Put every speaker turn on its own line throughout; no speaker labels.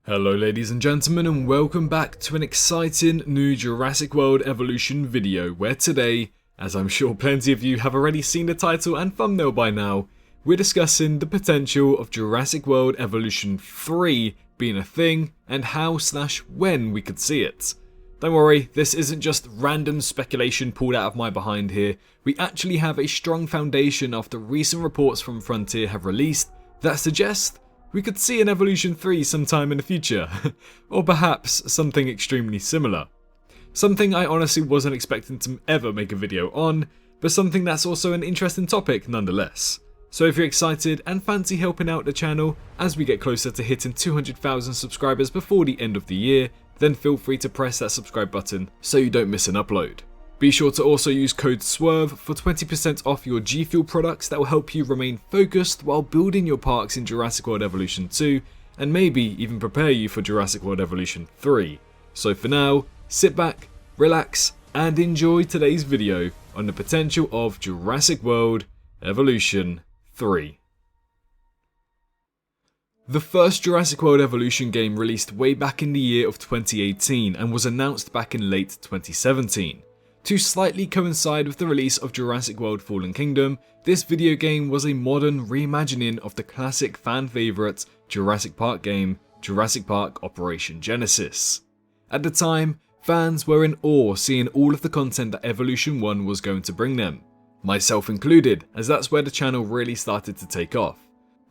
Hello ladies and gentlemen, and welcome back to an exciting new Jurassic World Evolution video, where today, as I'm sure plenty of you have already seen the title and thumbnail by now, we're discussing the potential of Jurassic World Evolution 3 being a thing and how/when we could see it. Don't worry, this isn't just random speculation pulled out of my behind here. We actually have a strong foundation after recent reports from Frontier have released that suggest we could see an Evolution 3 sometime in the future, or perhaps something extremely similar. Something I honestly wasn't expecting to ever make a video on, but something that's also an interesting topic nonetheless. So if you're excited and fancy helping out the channel as we get closer to hitting 200,000 subscribers before the end of the year, then feel free to press that subscribe button so you don't miss an upload. Be sure to also use code SWERVE for 20% off your G Fuel products that will help you remain focused while building your parks in Jurassic World Evolution 2, and maybe even prepare you for Jurassic World Evolution 3. So for now, sit back, relax, and enjoy today's video on the potential of Jurassic World Evolution 3. The first Jurassic World Evolution game released way back in the year of 2018 and was announced back in late 2017. To slightly coincide with the release of Jurassic World Fallen Kingdom, this video game was a modern reimagining of the classic fan favourite Jurassic Park game, Jurassic Park Operation Genesis. At the time, fans were in awe seeing all of the content that Evolution 1 was going to bring them, myself included, as that's where the channel really started to take off.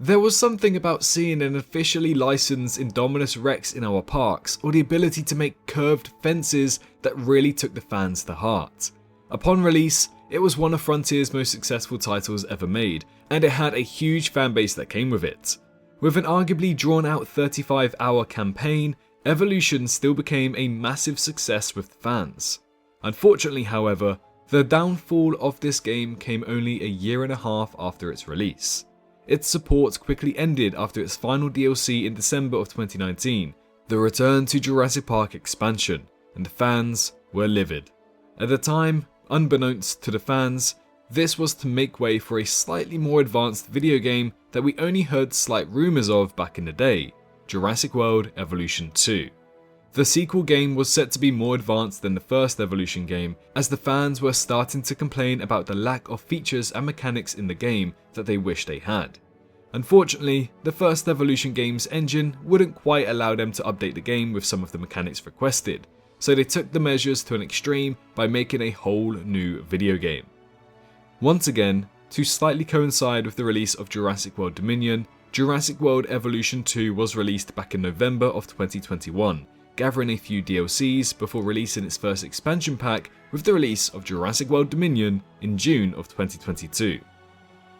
There was something about seeing an officially licensed Indominus Rex in our parks, or the ability to make curved fences, that really took the fans to heart. Upon release, it was one of Frontier's most successful titles ever made, and it had a huge fanbase that came with it. With an arguably drawn out 35-hour campaign, Evolution still became a massive success with fans. Unfortunately, however, the downfall of this game came only a year and a half after its release. Its support quickly ended after its final DLC in December of 2019, the Return to Jurassic Park expansion, and the fans were livid. At the time, unbeknownst to the fans, this was to make way for a slightly more advanced video game that we only heard slight rumours of back in the day, Jurassic World Evolution 2. The sequel game was set to be more advanced than the first Evolution game, as the fans were starting to complain about the lack of features and mechanics in the game that they wished they had. Unfortunately, the first Evolution game's engine wouldn't quite allow them to update the game with some of the mechanics requested, so they took the measures to an extreme by making a whole new video game. Once again, to slightly coincide with the release of Jurassic World Dominion, Jurassic World Evolution 2 was released back in November of 2021, gathering a few DLCs before releasing its first expansion pack with the release of Jurassic World Dominion in June of 2022.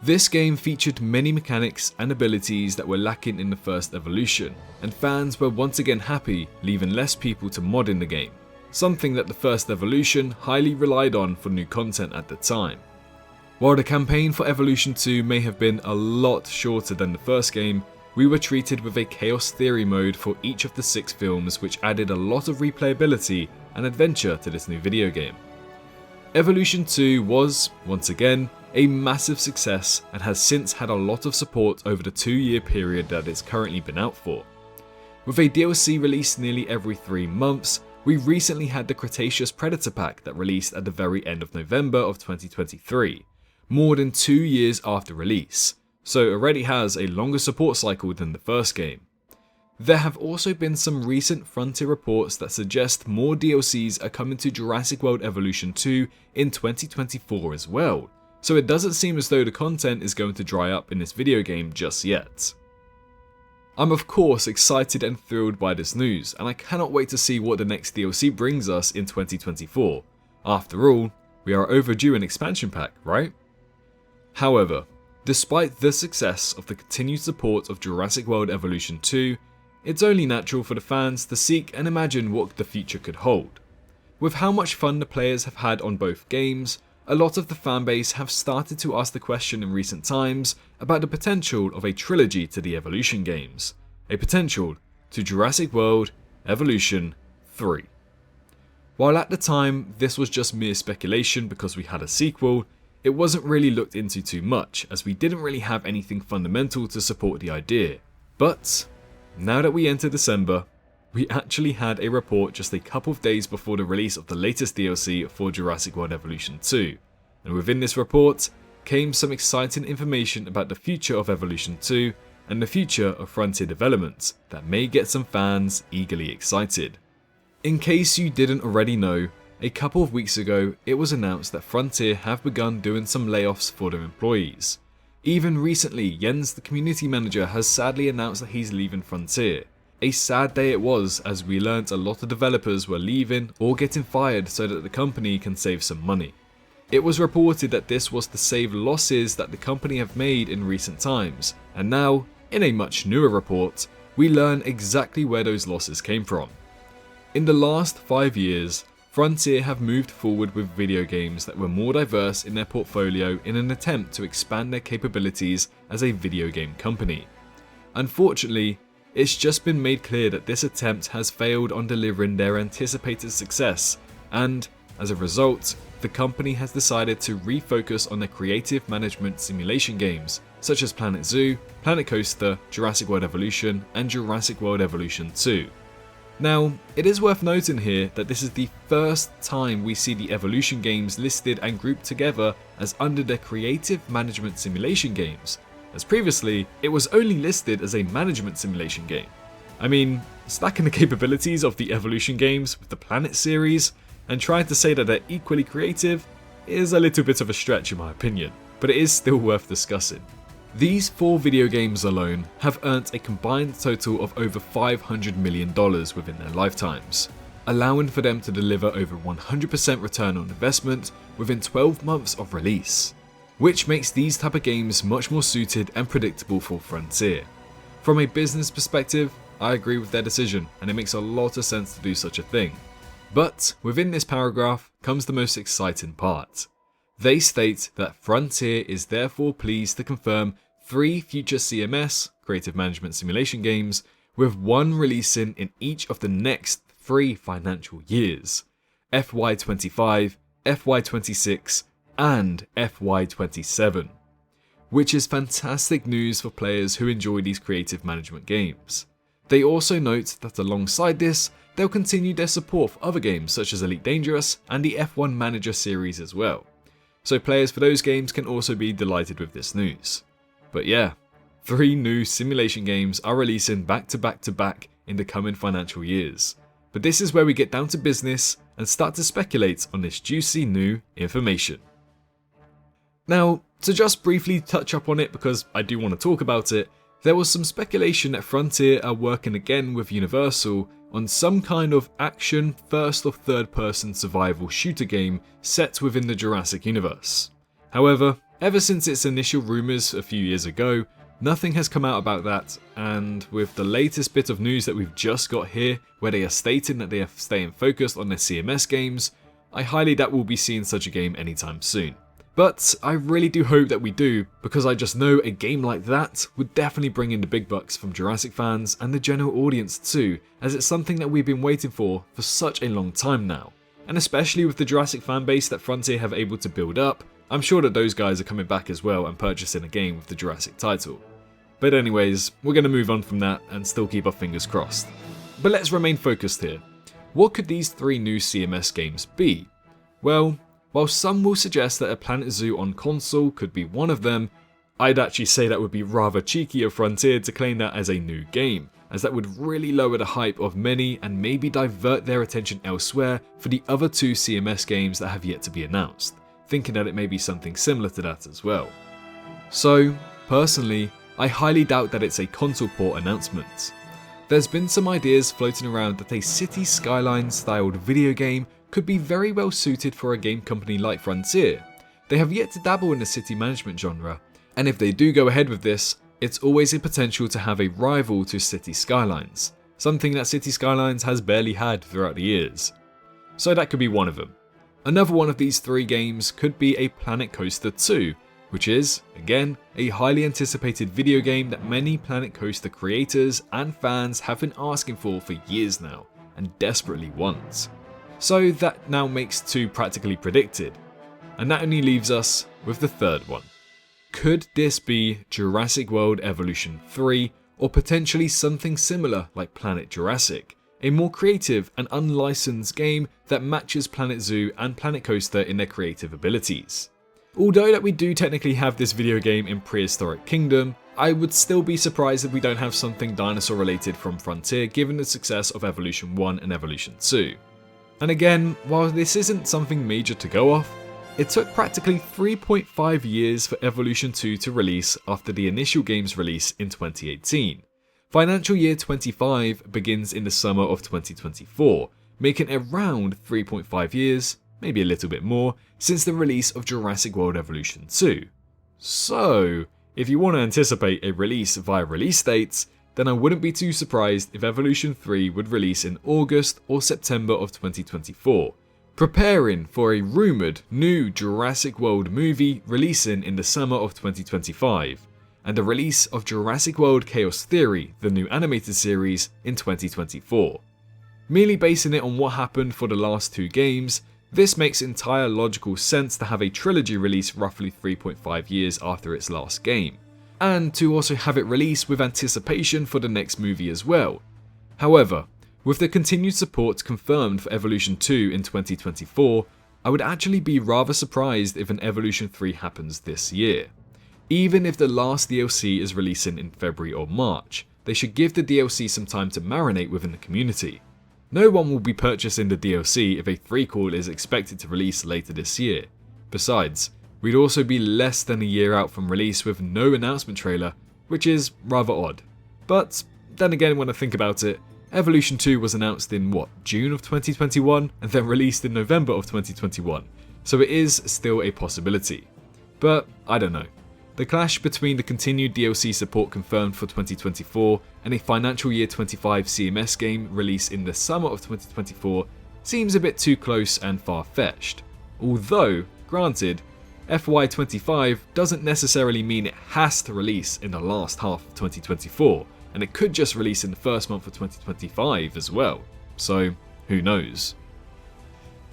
This game featured many mechanics and abilities that were lacking in the first Evolution, and fans were once again happy leaving less people to mod in the game, something that the first Evolution highly relied on for new content at the time. While the campaign for Evolution 2 may have been a lot shorter than the first game, we were treated with a Chaos Theory mode for each of the 6 films, which added a lot of replayability and adventure to this new video game. Evolution 2 was, once again, a massive success and has since had a lot of support over the 2-year period that it's currently been out for. With a DLC released nearly every 3 months, we recently had the Cretaceous Predator pack that released at the very end of November of 2023, more than 2 years after release, so it already has a longer support cycle than the first game. There have also been some recent Frontier reports that suggest more DLCs are coming to Jurassic World Evolution 2 in 2024 as well, so it doesn't seem as though the content is going to dry up in this video game just yet. I'm of course excited and thrilled by this news, and I cannot wait to see what the next DLC brings us in 2024. After all, we are overdue an expansion pack, right? However, despite the success of the continued support of Jurassic World Evolution 2, it's only natural for the fans to seek and imagine what the future could hold. With how much fun the players have had on both games, a lot of the fanbase have started to ask the question in recent times about the potential of a trilogy to the Evolution games, a potential to Jurassic World Evolution 3. While at the time this was just mere speculation because we had a sequel, it wasn't really looked into too much as we didn't really have anything fundamental to support the idea. But now that we enter December, we actually had a report just a couple of days before the release of the latest DLC for Jurassic World Evolution 2. And within this report came some exciting information about the future of Evolution 2 and the future of Frontier development that may get some fans eagerly excited. In case you didn't already know, a couple of weeks ago it was announced that Frontier have begun doing some layoffs for their employees. Even recently, Jens, the community manager, has sadly announced that he's leaving Frontier. A sad day it was, as we learnt a lot of developers were leaving or getting fired so that the company can save some money. It was reported that this was to save losses that the company have made in recent times, and now, in a much newer report, we learn exactly where those losses came from. In the last 5 years, Frontier have moved forward with video games that were more diverse in their portfolio in an attempt to expand their capabilities as a video game company. Unfortunately, it's just been made clear that this attempt has failed on delivering their anticipated success, and, as a result, the company has decided to refocus on their creative management simulation games, such as Planet Zoo, Planet Coaster, Jurassic World Evolution, and Jurassic World Evolution 2. Now, it is worth noting here that this is the first time we see the Evolution games listed and grouped together as under their creative management simulation games, as previously it was only listed as a management simulation game. I mean, stacking the capabilities of the Evolution games with the Planet series and trying to say that they're equally creative is a little bit of a stretch in my opinion, but it is still worth discussing. These 4 video games alone have earned a combined total of over $500 million within their lifetimes, allowing for them to deliver over 100% return on investment within 12 months of release, which makes these type of games much more suited and predictable for Frontier. From a business perspective, I agree with their decision, and it makes a lot of sense to do such a thing. But within this paragraph comes the most exciting part. They state that Frontier is therefore pleased to confirm 3 future CMS, Creative Management Simulation games, with 1 releasing in each of the next 3 financial years, FY25, FY26, and FY27, which is fantastic news for players who enjoy these creative management games. They also note that alongside this, they'll continue their support for other games such as Elite Dangerous and the F1 Manager series as well. So players for those games can also be delighted with this news. But yeah, 3 new simulation games are releasing back to back to back in the coming financial years. But this is where we get down to business and start to speculate on this juicy new information. Now, to just briefly touch up on it because I do want to talk about it, there was some speculation that Frontier are working again with Universal on some kind of action first or third person survival shooter game set within the Jurassic universe. However, ever since its initial rumours a few years ago, nothing has come out about that, and with the latest bit of news that we've just got here, where they are stating that they are staying focused on their CMS games, I highly doubt we'll be seeing such a game anytime soon. But I really do hope that we do, because I just know a game like that would definitely bring in the big bucks from Jurassic fans and the general audience too, as it's something that we've been waiting for such a long time now. And especially with the Jurassic fanbase that Frontier have able to build up, I'm sure that those guys are coming back as well and purchasing a game with the Jurassic title. But anyways, we're going to move on from that and still keep our fingers crossed. But let's remain focused here. What could these 3 new CMS games be? Well, while some will suggest that a Planet Zoo on console could be one of them, I'd actually say that would be rather cheeky of Frontier to claim that as a new game, as that would really lower the hype of many and maybe divert their attention elsewhere for the other 2 CMS games that have yet to be announced, thinking that it may be something similar to that as well. So, personally, I highly doubt that it's a console port announcement. There's been some ideas floating around that a City Skylines styled video game could be very well suited for a game company like Frontier. They have yet to dabble in the city management genre, and if they do go ahead with this, it's always a potential to have a rival to City Skylines, something that City Skylines has barely had throughout the years. So that could be one of them. Another one of these 3 games could be a Planet Coaster 2, which is, again, a highly anticipated video game that many Planet Coaster creators and fans have been asking for years now, and desperately want. So that now makes 2 practically predicted, and that only leaves us with the 3rd one. Could this be Jurassic World Evolution 3, or potentially something similar like Planet Jurassic, a more creative and unlicensed game that matches Planet Zoo and Planet Coaster in their creative abilities. Although that we do technically have this video game in Prehistoric Kingdom, I would still be surprised if we don't have something dinosaur related from Frontier given the success of Evolution 1 and Evolution 2. And again, while this isn't something major to go off, it took practically 3.5 years for Evolution 2 to release after the initial game's release in 2018. Financial year 25 begins in the summer of 2024, making around 3.5 years, maybe a little bit more, since the release of Jurassic World Evolution 2. So, if you want to anticipate a release via release dates, then I wouldn't be too surprised if Evolution 3 would release in August or September of 2024, preparing for a rumoured new Jurassic World movie releasing in the summer of 2025, and the release of Jurassic World Chaos Theory, the new animated series, in 2024. Merely basing it on what happened for the last two games, this makes entire logical sense to have a trilogy release roughly 3.5 years after its last game, and to also have it release with anticipation for the next movie as well. However, with the continued support confirmed for Evolution 2 in 2024, I would actually be rather surprised if an Evolution 3 happens this year. Even if the last DLC is releasing in February or March, they should give the DLC some time to marinate within the community. No one will be purchasing the DLC if a threequel is expected to release later this year. Besides, we'd also be less than a year out from release with no announcement trailer, which is rather odd. But then again, when I think about it, Evolution 2 was announced in June of 2021 and then released in November of 2021, so it is still a possibility. But I don't know. The clash between the continued DLC support confirmed for 2024 and a financial year 25 CMS game release in the summer of 2024 seems a bit too close and far-fetched. Although, granted, FY25 doesn't necessarily mean it has to release in the last half of 2024, and it could just release in the first month of 2025 as well, so who knows.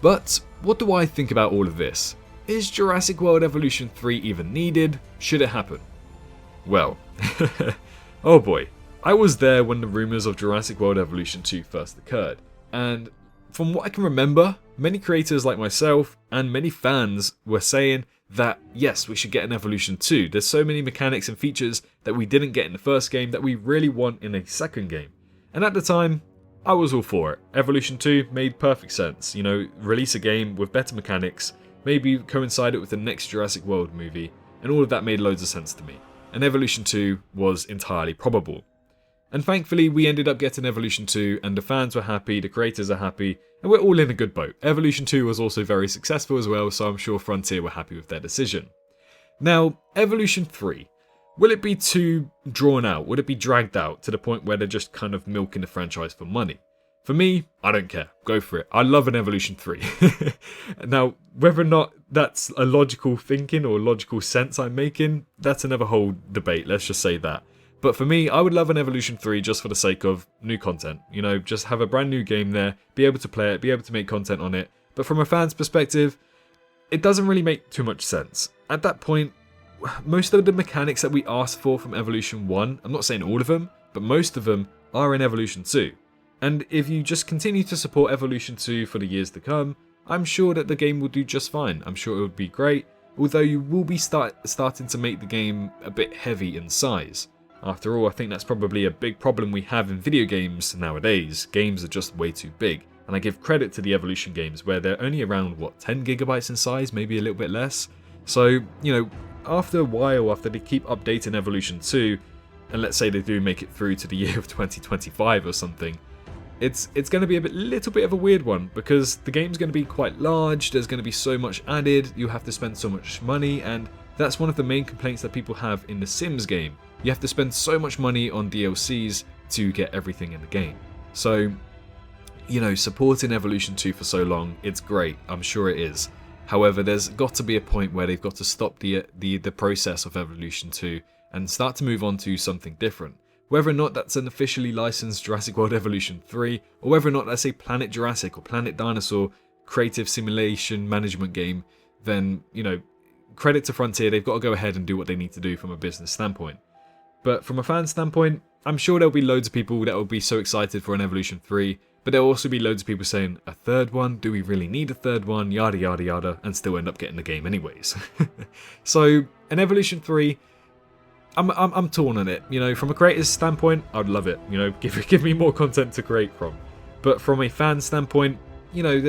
But what do I think about all of this? Is Jurassic World Evolution 3 even needed? Should it happen? Well, oh boy, I was there when the rumours of Jurassic World Evolution 2 first occurred, and from what I can remember, many creators like myself and many fans were saying that yes, we should get an Evolution 2. There's so many mechanics and features that we didn't get in the first game that we really want in a second game. And at the time, I was all for it. Evolution 2 made perfect sense. Release a game with better mechanics, maybe coincide it with the next Jurassic World movie, and all of that made loads of sense to me. And Evolution 2 was entirely probable. And thankfully, we ended up getting Evolution 2, and the fans were happy, the creators are happy, and we're all in a good boat. Evolution 2 was also very successful as well, so I'm sure Frontier were happy with their decision. Now, Evolution 3. Will it be too drawn out? Would it be dragged out to the point where they're just kind of milking the franchise for money? For me, I don't care. Go for it. I love an Evolution 3. Now, whether or not that's a logical thinking or logical sense I'm making, that's another whole debate. Let's just say that. But for me, I would love an Evolution 3 just for the sake of new content. Just have a brand new game there, be able to play it, be able to make content on it. But from a fan's perspective, it doesn't really make too much sense. At that point, most of the mechanics that we asked for from Evolution 1, I'm not saying all of them, but most of them are in Evolution 2. And if you just continue to support Evolution 2 for the years to come, I'm sure that the game will do just fine. I'm sure it would be great, although you will be starting to make the game a bit heavy in size. After all, I think that's probably a big problem we have in video games nowadays. Games are just way too big. And I give credit to the Evolution games where they're only around, 10 gigabytes in size, maybe a little bit less. So, after a while, after they keep updating Evolution 2, and let's say they do make it through to the year of 2025 or something, it's going to be a little bit of a weird one, because the game's going to be quite large, there's going to be so much added, you have to spend so much money, and that's one of the main complaints that people have in the Sims game. You have to spend so much money on DLCs to get everything in the game. So, supporting Evolution 2 for so long, it's great, I'm sure it is. However, there's got to be a point where they've got to stop the process of Evolution 2 and start to move on to something different. Whether or not that's an officially licensed Jurassic World Evolution 3, or whether or not that's a Planet Jurassic or Planet Dinosaur creative simulation management game, then, credit to Frontier, they've got to go ahead and do what they need to do from a business standpoint. But from a fan standpoint, I'm sure there'll be loads of people that will be so excited for an Evolution 3, but there'll also be loads of people saying, a third one? Do we really need a third one? Yada yada yada, and still end up getting the game anyways. So, an Evolution 3, I'm torn on it. You know, from a creator's standpoint, I'd love it. You know, give me more content to create from. But from a fan standpoint, you know,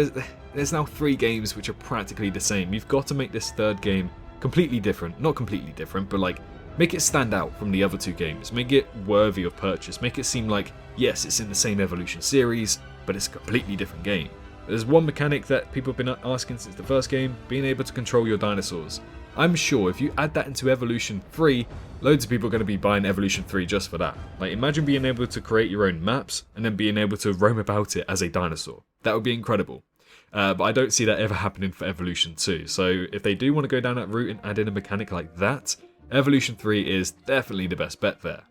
there's now 3 games which are practically the same. You've got to make this third game completely different. Not completely different, but like, make it stand out from the other 2 games. Make it worthy of purchase. Make it seem like, yes, it's in the same Evolution series, but it's a completely different game. There's one mechanic that people have been asking since the first game, being able to control your dinosaurs. I'm sure if you add that into Evolution 3, loads of people are going to be buying Evolution 3 just for that. Like, imagine being able to create your own maps, and then being able to roam about it as a dinosaur. That would be incredible. But I don't see that ever happening for Evolution 2, so if they do want to go down that route and add in a mechanic like that, Evolution 3 is definitely the best bet there.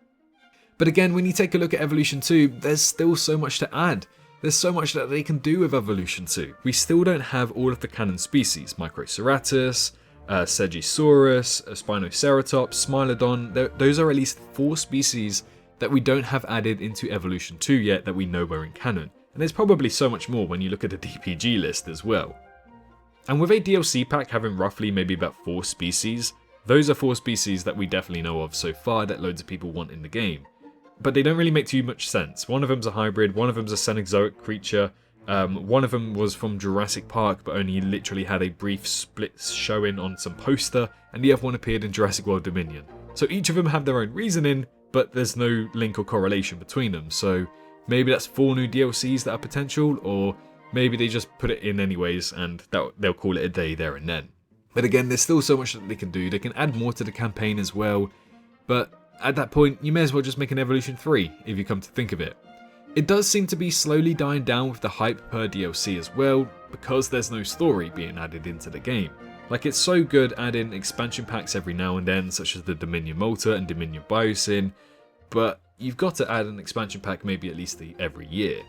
But again, when you take a look at Evolution 2, there's still so much to add. There's so much that they can do with Evolution 2. We still don't have all of the canon species, Microceratus, Segisaurus, Spinoceratops, Smilodon. Those are at least 4 species that we don't have added into Evolution 2 yet that we know were in canon. And there's probably so much more when you look at the DPG list as well. And with a DLC pack having roughly maybe about 4 species, those are 4 species that we definitely know of so far that loads of people want in the game. But they don't really make too much sense. One of them's a hybrid, one of them's a Cenozoic creature, one of them was from Jurassic Park but only literally had a brief split showing on some poster, and the other one appeared in Jurassic World Dominion. So each of them have their own reasoning, but there's no link or correlation between them, so maybe that's 4 new DLCs that are potential, or maybe they just put it in anyways and they'll call it a day there and then. But again, there's still so much that they can do. They can add more to the campaign as well, but at that point, you may as well just make an Evolution 3, if you come to think of it. It does seem to be slowly dying down with the hype per DLC as well, because there's no story being added into the game. Like, it's so good adding expansion packs every now and then, such as the Dominion Malta and Dominion Biosyn, but you've got to add an expansion pack maybe at least every year.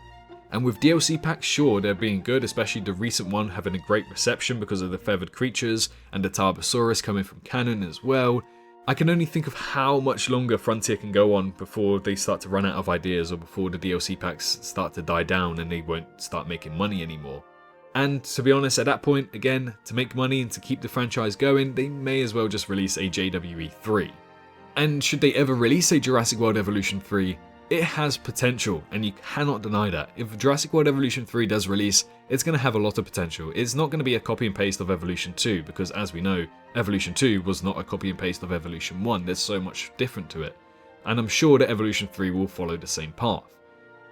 And with DLC packs, sure, they're being good, especially the recent one having a great reception because of the feathered creatures and the Tarbosaurus coming from canon as well. I can only think of how much longer Frontier can go on before they start to run out of ideas, or before the DLC packs start to die down and they won't start making money anymore. And to be honest, at that point, again, to make money and to keep the franchise going, they may as well just release a JWE 3. And should they ever release a Jurassic World Evolution 3, it has potential, and you cannot deny that. If Jurassic World Evolution 3 does release, it's going to have a lot of potential. It's not going to be a copy and paste of Evolution 2, because as we know, Evolution 2 was not a copy and paste of Evolution 1, there's so much different to it. And I'm sure that Evolution 3 will follow the same path.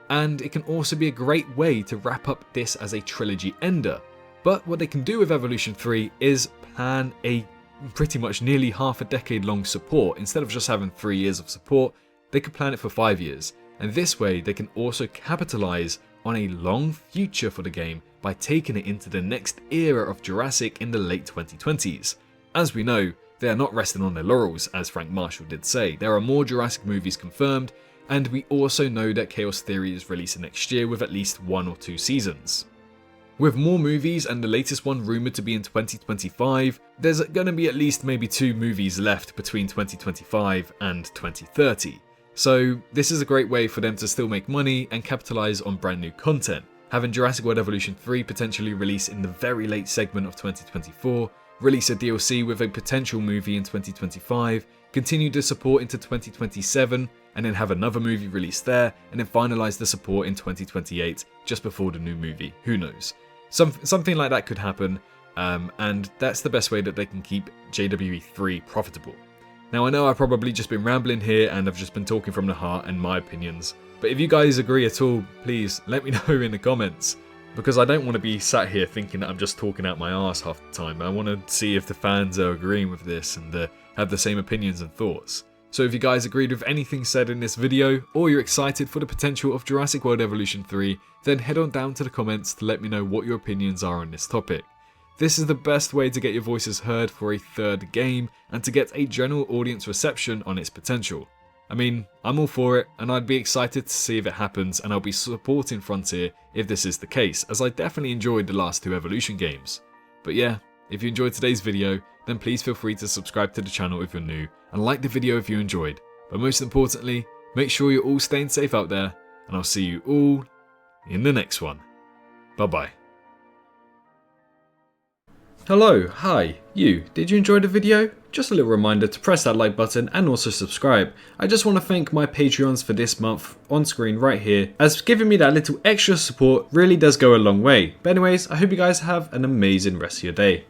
And it can also be a great way to wrap up this as a trilogy ender. But what they can do with Evolution 3 is plan a pretty much nearly half a decade long support. Instead of just having 3 years of support, they could plan it for 5 years. And this way they can also capitalize on a long future for the game by taking it into the next era of Jurassic in the late 2020s. As we know, they are not resting on their laurels, as Frank Marshall did say. There are more Jurassic movies confirmed, and we also know that Chaos Theory is releasing next year with at least 1 or 2 seasons. With more movies and the latest one rumoured to be in 2025, there's going to be at least maybe 2 movies left between 2025 and 2030. So this is a great way for them to still make money and capitalise on brand new content. Having Jurassic World Evolution 3 potentially release in the very late segment of 2024, release a DLC with a potential movie in 2025, continue the support into 2027, and then have another movie released there, and then finalise the support in 2028, just before the new movie. Who knows? Something like that could happen, and that's the best way that they can keep JWE 3 profitable. Now, I know I've probably just been rambling here and I've just been talking from the heart and my opinions, but if you guys agree at all, please let me know in the comments, because I don't want to be sat here thinking that I'm just talking out my arse half the time. I want to see if the fans are agreeing with this and have the same opinions and thoughts. So if you guys agreed with anything said in this video, or you're excited for the potential of Jurassic World Evolution 3, then head on down to the comments to let me know what your opinions are on this topic. This is the best way to get your voices heard for a third game, and to get a general audience reception on its potential. I mean, I'm all for it, and I'd be excited to see if it happens, and I'll be supporting Frontier if this is the case, as I definitely enjoyed the last 2 Evolution games. But yeah, if you enjoyed today's video, then please feel free to subscribe to the channel if you're new, and like the video if you enjoyed. But most importantly, make sure you're all staying safe out there, and I'll see you all in the next one. Bye bye. Hello, hi, you. Did you enjoy the video? Just a little reminder to press that like button and also subscribe. I just want to thank my Patreons for this month on screen right here, as giving me that little extra support really does go a long way. But anyways, I hope you guys have an amazing rest of your day.